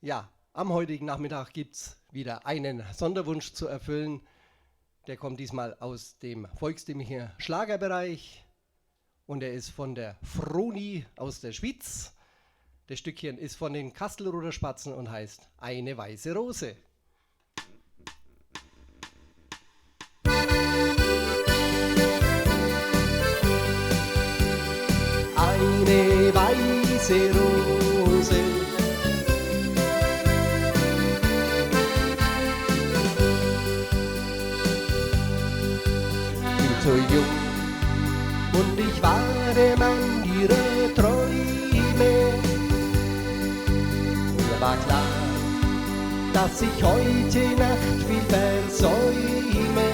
Ja, am heutigen Nachmittag gibt es wieder einen Sonderwunsch zu erfüllen. Der kommt diesmal aus dem volkstümlichen Schlagerbereich und er ist von der Froni aus der Schweiz. Das Stückchen ist von den Kastelruther Spatzen und heißt Eine weiße Rose. Eine weiße Rose, bin so jung und ich war der Mann ihrer Träume. Mir war klar, dass ich heute Nacht viel versäume.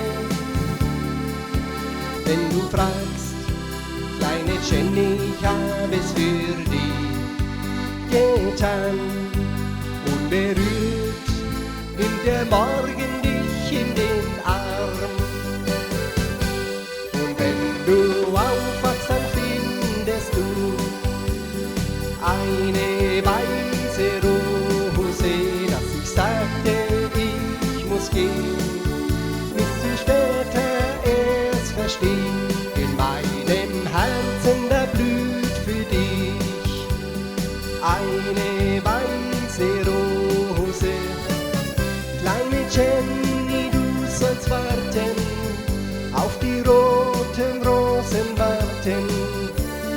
Wenn du fragst, kleine Jenny, ich habe es für dich getan. Unberührt nimmt der Morgen dich in den Arm. Und wenn du aufwachst, dann findest du eine weiße Rose, dass ich sagte, ich muss gehen, wirst du später erst verstehen. In meinem Herzen, da blüht für dich eine weiße Rose. Kleine Jenny, du sollst warten, auf die roten Rosen warten.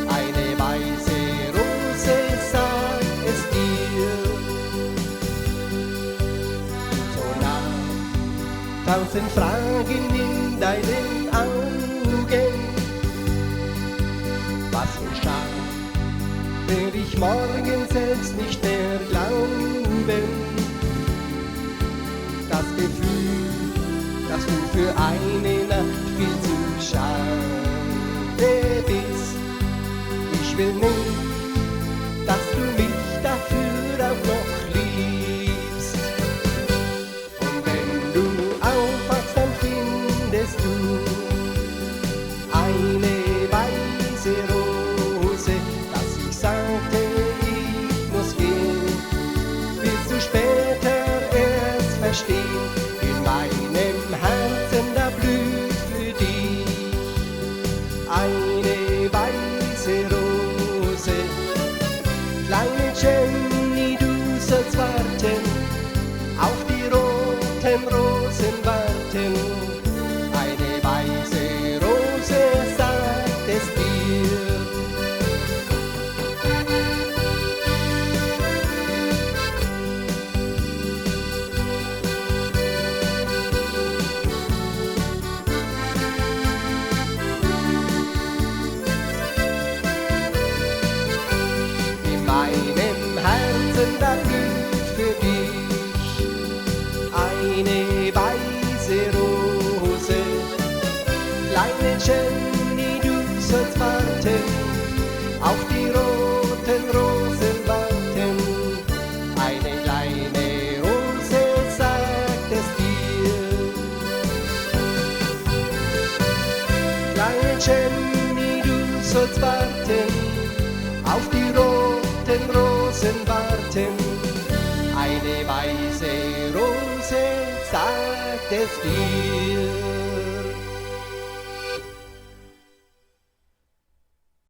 Eine weiße Rose sagt es dir. So nah, 1000 Fragen in deinen Augen. Was geschah, will ich morgen selbst nicht mehr glauben. Das Gefühl, dass du für eine Nacht viel zu schade bist. Ich will nicht, dass du mich dafür auch noch liebst. Und wenn du aufwachst, dann findest du eine weiße Rose, dass ich sagte, ich muss gehen, wirst du später erst verstehen. In meinem Herzen, da blüht für dich eine weiße Rose. Kleine Jenny, du sollst warten, auf die roten Rosen warten. Eine weiße Rose sagt es dir. In meinem Herzen, da blüht für dich eine weiße Rose. Kleine Jenny, du sollst warten, auf die roten Rosen warten. Eine kleine Rose sagt es dir. Kleine Jenny, du sollst warten, auf die roten Rosen warten. Eine weiße Rose sagt es dir.